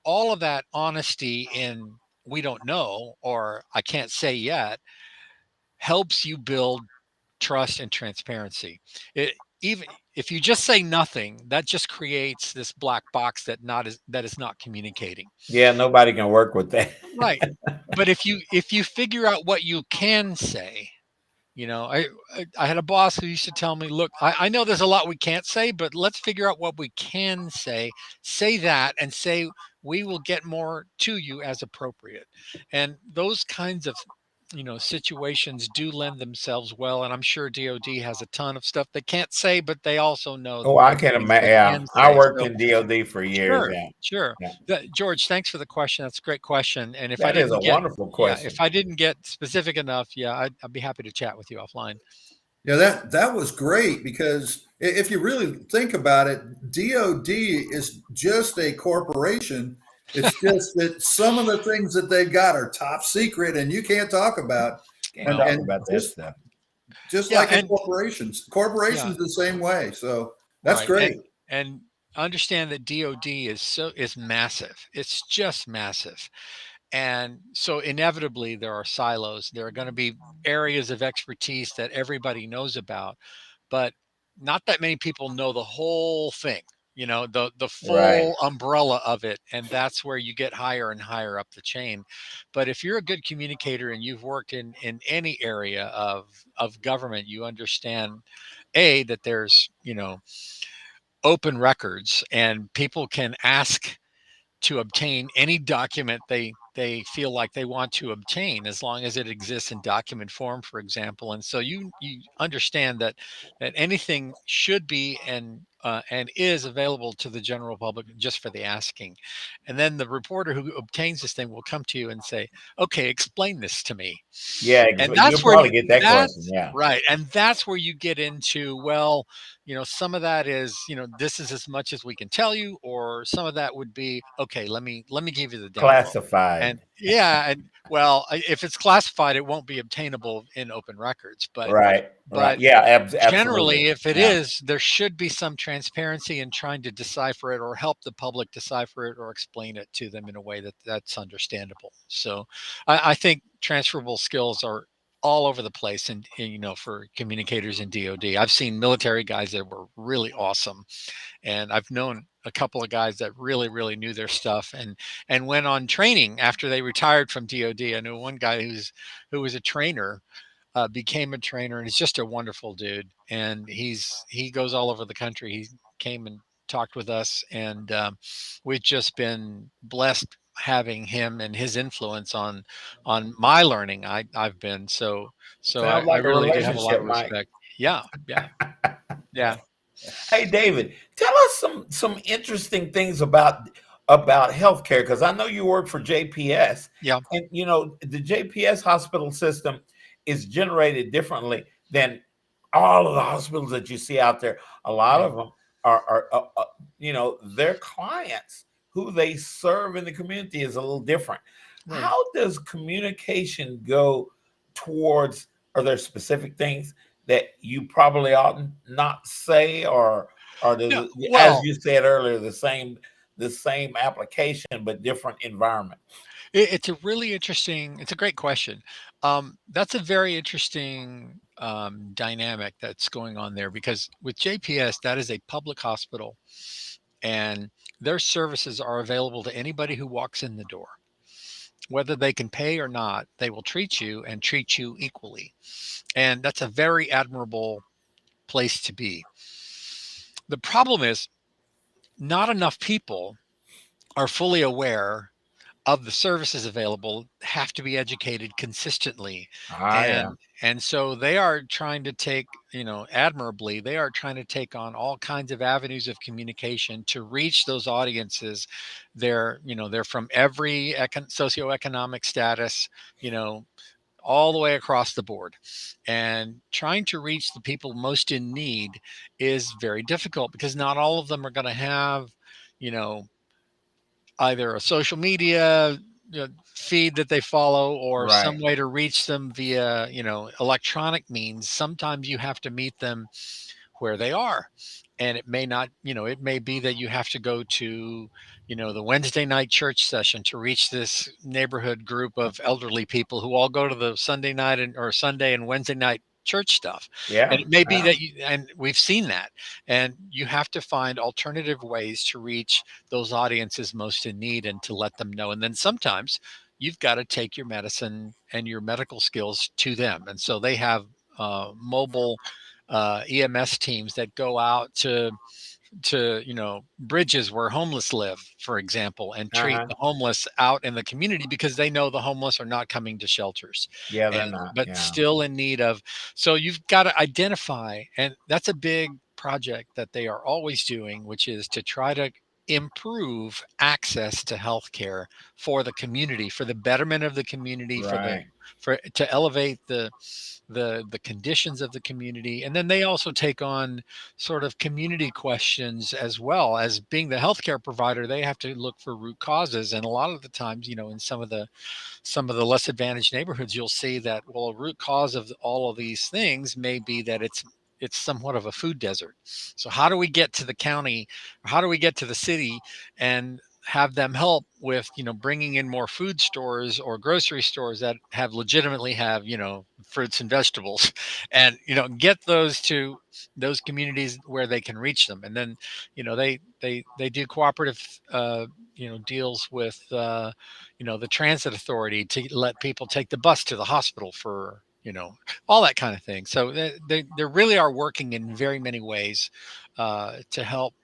all of that honesty in we don't know, or I can't say yet, helps you build trust and transparency. Even if you just say nothing, that just creates this black box that is not communicating. Yeah, nobody can work with that. Right. But if you figure out what you can say, I had a boss who used to tell me, look, I know there's a lot we can't say, but let's figure out what we can say that, and say we will get more to you as appropriate. And those kinds of situations do lend themselves well. And I'm sure DoD has a ton of stuff they can't say, but they also know I can imagine. Yeah, I worked in DoD for years. Sure. George, thanks for the question. That's a great question. And if that is a wonderful question. If I didn't get specific enough, I'd be happy to chat with you offline. Yeah, that was great, because if you really think about it, DoD is just a corporation. It's just that some of the things that they've got are top secret and you can't talk about. That stuff. Just like in corporations. Corporations the same way. So that's great. And understand that DoD is massive. It's just massive. And so inevitably there are silos. There are going to be areas of expertise that everybody knows about, but not that many people know the whole thing, the Right. full umbrella of it. And that's where you get higher and higher up the chain. But if you're a good communicator and you've worked in any area of government, you understand that there's, open records and people can ask to obtain any document they feel like they want to obtain, as long as it exists in document form, for example. And so you understand that anything should be and is available to the general public just for the asking. And then the reporter who obtains this thing will come to you and say, okay, explain this to me. Yeah, And you'll that's where probably get that question. that's Yeah. right. And that's where you get into, well, some of that is, this is as much as we can tell you, or some of that would be, okay, let me give you the down low. Classified. And yeah, and well, if it's classified, it won't be obtainable in open records. But Right. Right. but Yeah. generally, Absolutely. if it Yeah. is, there should be some transparency in trying to decipher it, or help the public decipher it, or explain it to them in a way that's understandable. So I think transferable skills are all over the place, and for communicators in DoD. I've seen military guys that were really awesome, and I've known a couple of guys that really really knew their stuff and went on training after they retired from DoD. I knew one guy who was a trainer, became a trainer, and he's just a wonderful dude. And he goes all over the country. He came and talked with us, and we've just been blessed having him and his influence on my learning. I've been so Sounds I like a really do have a lot relationship, of Mike. respect. Yeah, yeah, yeah. Hey, David, tell us some interesting things about healthcare, because I know you work for JPS, Yeah. and the JPS hospital system is generated differently than all of the hospitals that you see out there. A lot Yeah. of them are their clients who they serve in the community is a little different. Right. How does communication go towards? Are there specific things that you probably ought not say, or does No, it, as well, you said earlier, the same application but different environment? it's a great question. That's a very interesting dynamic that's going on there, because with JPS, that is a public hospital, and their services are available to anybody who walks in the door. Whether they can pay or not, they will treat you and treat you equally. And that's a very admirable place to be. The problem is, not enough people are fully aware of the services available, have to be educated consistently. Yeah. And so they are trying to take, admirably, they are trying to take on all kinds of avenues of communication to reach those audiences. They're from every socioeconomic status, all the way across the board. And trying to reach the people most in need is very difficult, because not all of them are going to have, you know, either a social media feed that they follow, or Right. some way to reach them via electronic means. Sometimes you have to meet them where they are, and it may not, it may be that you have to go to the Wednesday night church session to reach this neighborhood group of elderly people who all go to the Sunday night or Sunday and Wednesday night church stuff. Yeah. And it may be Yeah. that and we've seen that, and you have to find alternative ways to reach those audiences most in need, and to let them know. And then sometimes you've got to take your medicine and your medical skills to them. And so they have mobile EMS teams that go out to bridges where homeless live, for example, and treat Uh-huh. the homeless out in the community, because they know the homeless are not coming to shelters, Yeah, they're and not. but Yeah. still in need of. So you've got to identify, and that's a big project that they are always doing, which is to try to improve access to healthcare for the community, for the betterment of the community, Right. for to elevate the conditions of the community. And then they also take on sort of community questions, as well as being the healthcare provider. They have to look for root causes, and a lot of the times, in some of the less advantaged neighborhoods, you'll see that, well, a root cause of all of these things may be that it's somewhat of a food desert. So how do we get to the county, or how do we get to the city, and have them help with, bringing in more food stores or grocery stores that legitimately have, fruits and vegetables, and, get those to those communities where they can reach them. And then, they do cooperative, deals with, the transit authority to let people take the bus to the hospital for, all that kind of thing. So they really are working in very many ways to help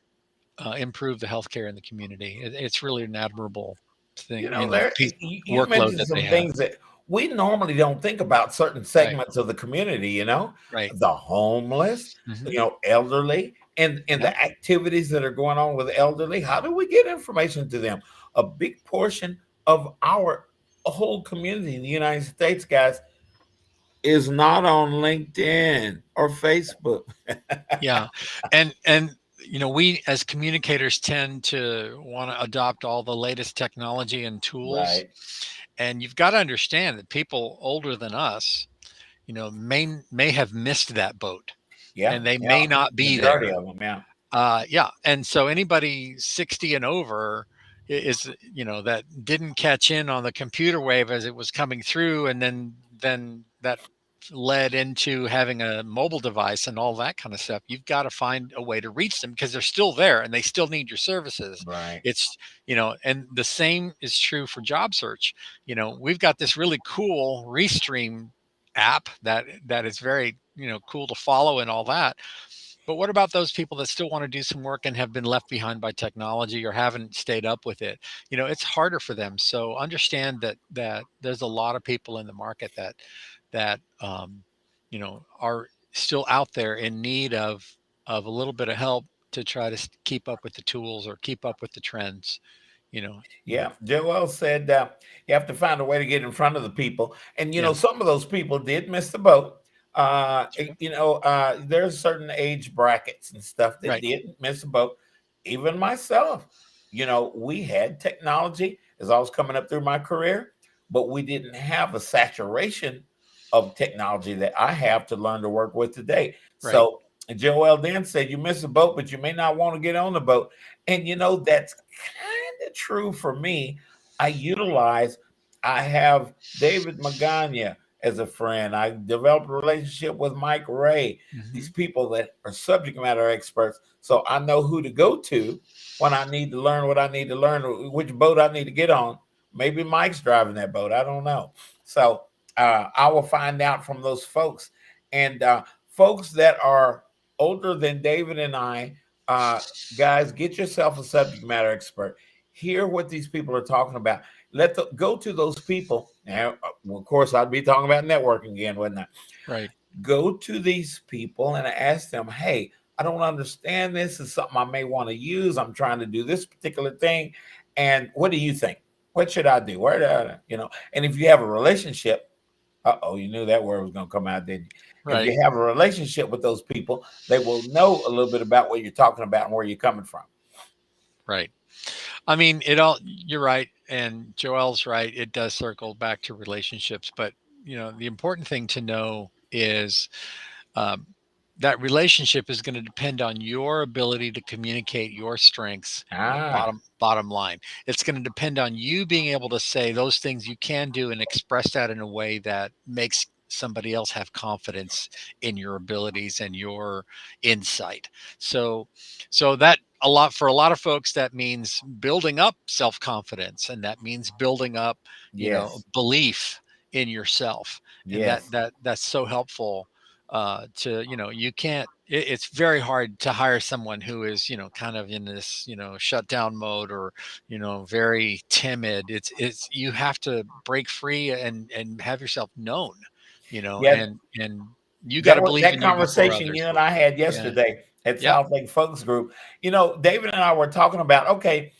improve the healthcare in the community. It's really an admirable thing, There you workload mentioned that they some have. things that we normally don't think about certain Right. segments of the community, Right. the homeless, Mhm. elderly, and Yeah. the activities that are going on with the elderly. How do we get information to them? A big portion of our whole community in the United States, guys, is not on LinkedIn or Facebook. Yeah. And we as communicators tend to want to adopt all the latest technology and tools. Right. And you've got to understand that people older than us, may have missed that boat, Yeah, and they yeah. may not be Majority there. of them, yeah. Yeah. And so anybody 60 and over is, that didn't catch in on the computer wave as it was coming through. And then that led into having a mobile device and all that kind of stuff. You've got to find a way to reach them because they're still there and they still need your services. Right. It's, and the same is true for job search. We've got this really cool Restream app that is very, cool to follow and all that. But what about those people that still want to do some work and have been left behind by technology or haven't stayed up with it? It's harder for them. So understand that there's a lot of people in the market that are still out there in need of a little bit of help to try to keep up with the tools or keep up with the trends. Yeah, Joel said you have to find a way to get in front of the people, and Yeah. some of those people did miss the boat. Sure. There's certain age brackets and stuff that Right. didn't miss the boat. Even myself, we had technology as I was coming up through my career, but we didn't have a saturation of technology that I have to learn to work with today. Right. So Joel then said, "You miss a boat, but you may not want to get on the boat," and that's kind of true for me. I have David Magana as a friend. I developed a relationship with Mike Ray. These people that are subject matter experts. So I know who to go to when I need to learn what I need to learn, which boat I need to get on. Maybe Mike's driving that boat. I don't know. So I will find out from those folks. And folks that are older than David and I, guys, get yourself a subject matter expert. Hear what these people are talking about. Go to those people. Now, of course, I'd be talking about networking again, wouldn't I? Right. Go to these people and ask them, "Hey, I don't understand this. It's something I may want to use. I'm trying to do this particular thing. And what do you think? What should I do? Where do I, And if you have a relationship, you knew that word was going to come out, didn't you? If Right. you have a relationship with those people, they will know a little bit about what you're talking about and where you're coming from. Right. I mean, you're right. And Joel's right. It does circle back to relationships. But, the important thing to know is um, that relationship is going to depend on your ability to communicate your strengths. Bottom line, it's going to depend on you being able to say those things you can do and express that in a way that makes somebody else have confidence in your abilities and your insight. So that for a lot of folks, that means building up self-confidence, and that means building up, Yes. belief in yourself. And Yes. that's so helpful to, you can't, it's very hard to hire someone who is, kind of in this, shutdown mode or, very timid. It's you have to break free and have yourself known, Yeah. and you got to believe That in you before conversation others. you and I had Yeah. yesterday at Yep. South Lake Folks Group. David and I were talking about, okay,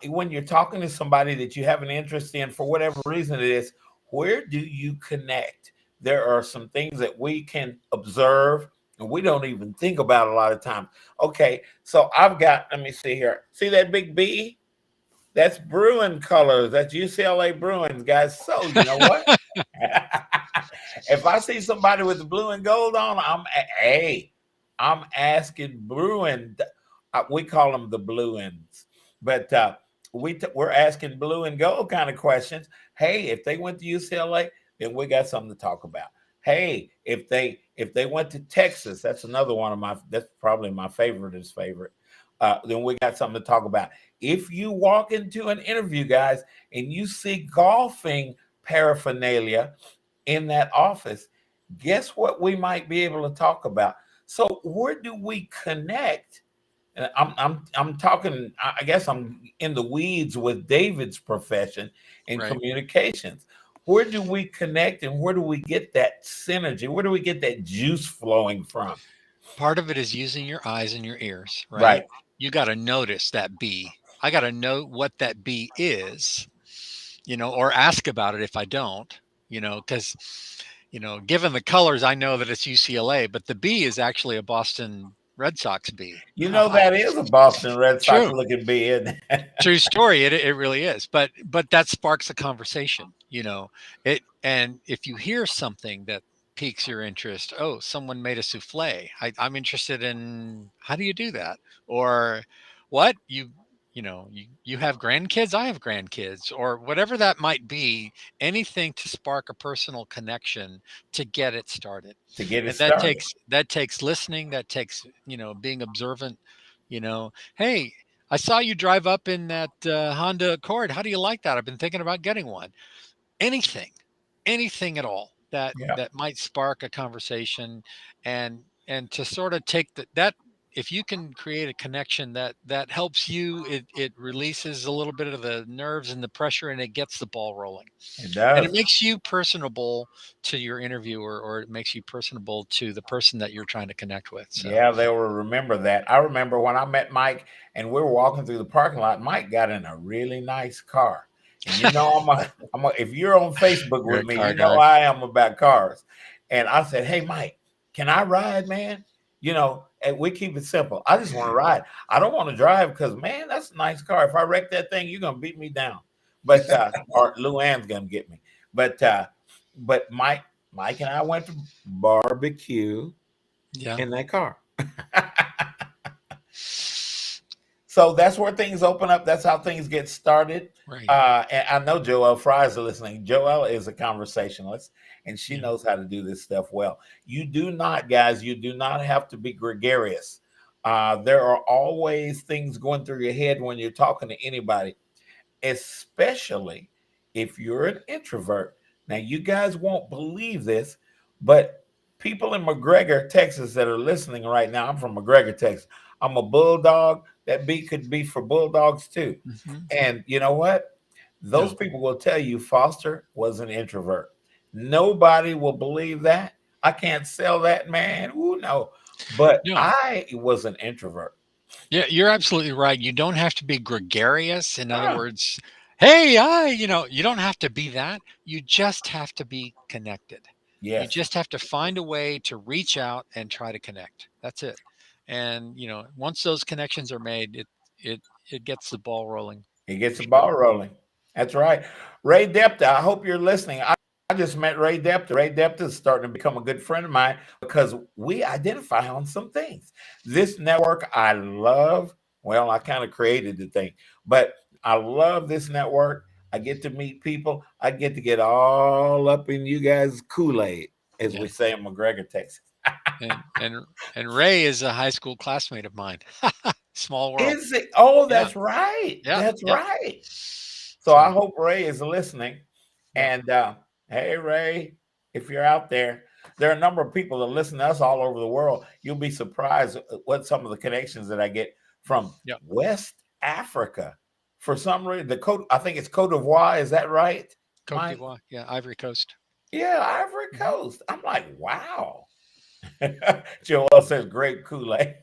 when you're talking to somebody that you have an interest in for whatever reason it is, where do you connect? There are some things that we can observe and we don't even think about a lot of times. Okay, so let me see here. See that big B? That's Bruin colors. That's UCLA Bruins, guys. So you know what? If I see somebody with the blue and gold on, I'm asking Bruin. We call them the Bluins, but we're asking blue and gold kind of questions. Hey, if they went to UCLA, then we got something to talk about. Hey, if they went to Texas, that's another one of that's probably my favorite. Then we got something to talk about. If you walk into an interview, guys, and you see golfing paraphernalia in that office, guess what we might be able to talk about? So where do we connect? And I'm talking, I guess I'm in the weeds with David's profession in communications. Where do we connect and where do we get that synergy? Where do we get that juice flowing from? Part of it is using your eyes and your ears, right? Right. You got to notice that bee. I got to know what that bee is, or ask about it if I don't, because, given the colors, I know that it's UCLA, but the bee is actually a Boston Red Sox bee. That is a Boston Red Sox looking bee, isn't it? True story. It really is. But that sparks a conversation, and if you hear something that piques your interest, oh, someone made a souffle. I'm interested in, how do you do that? Or what you have grandkids, I have grandkids, or whatever that might be, anything to spark a personal connection to get it started. That takes listening, that takes, being observant, hey, I saw you drive up in that Honda Accord. How do you like that? I've been thinking about getting one. Anything at all that might spark a conversation, and to sort of take that, if you can create a connection that helps you, it releases a little bit of the nerves and the pressure, and it gets the ball rolling. It does. And it makes you personable to your interviewer, or it makes you personable to the person that you're trying to connect with. So. Yeah, they will remember that. I remember when I met Mike and we were walking through the parking lot, Mike got in a really nice car. And if you're on Facebook with me, you know I am about cars. And I said, hey, Mike, can I ride, man? And we keep it simple. I just want to ride. I don't want to drive because, man, that's a nice car. If I wreck that thing, you're going to beat me down. But or Luann's going to get me. But Mike and I went to barbecue in that car. So that's where things open up. That's how things get started. Right. And I know Joelle Fry is listening. Joelle is a conversationalist, and she knows how to do this stuff well. You do not, guys, have to be gregarious. There are always things going through your head when you're talking to anybody, especially if you're an introvert. Now, you guys won't believe this, but people in McGregor, Texas that are listening right now, I'm from McGregor, Texas. I'm a bulldog. That B could be for bulldogs too. Mm-hmm. And you know what? Those people will tell you Foster was an introvert. Nobody will believe that. I can't sell that, man. Ooh, no. But I was an introvert. Yeah, you're absolutely right. You don't have to be gregarious. In other words, hey, you don't have to be that. You just have to be connected. Yes. You just have to find a way to reach out and try to connect. That's it. And once those connections are made, it gets the ball rolling. It gets the ball rolling. That's right. Ray Depta, I hope you're listening. I just met Ray Depta. Ray Depta is starting to become a good friend of mine because we identify on some things. This network I love. Well, I kind of created the thing, but I love this network. I get to meet people. I get to get all up in you guys' Kool-Aid, as we say in McGregor, Texas. and Ray is a high school classmate of mine. Small world. Is it? Oh, that's right. Yeah. That's right. So I hope Ray is listening. And hey, Ray, if you're out there, there are a number of people that listen to us all over the world. You'll be surprised at what some of the connections that I get from West Africa. For some reason, I think it's Cote d'Ivoire. Is that right? Cote d'Ivoire. Yeah, Ivory Coast. Yeah, Ivory Coast. I'm like, wow. Joel says grape Kool-Aid.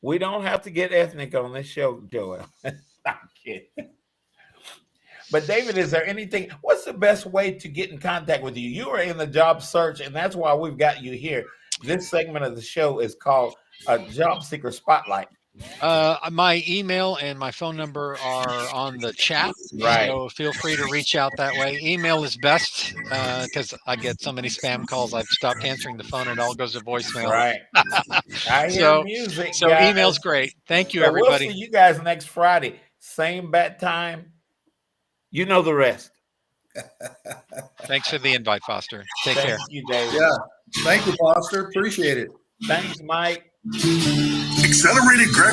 We don't have to get ethnic on this show, Joel. I'm kidding. But David, is there anything? What's the best way to get in contact with you? You are in the job search, and that's why we've got you here. This segment of the show is called Jobseeker Spotlight. My email and my phone number are on the chat. Right. So feel free to reach out that way. Email is best because I get so many spam calls. I've stopped answering the phone. It all goes to voicemail. Right. I hear So, music. so guys. email's great. Thank you, So everybody. We'll see you guys next Friday. Same bat time. You know the rest. Thanks for the invite, Foster. Take care. Thank you, David. Yeah. Thank you, Foster. Appreciate it. Thanks, Mike. Accelerated graphic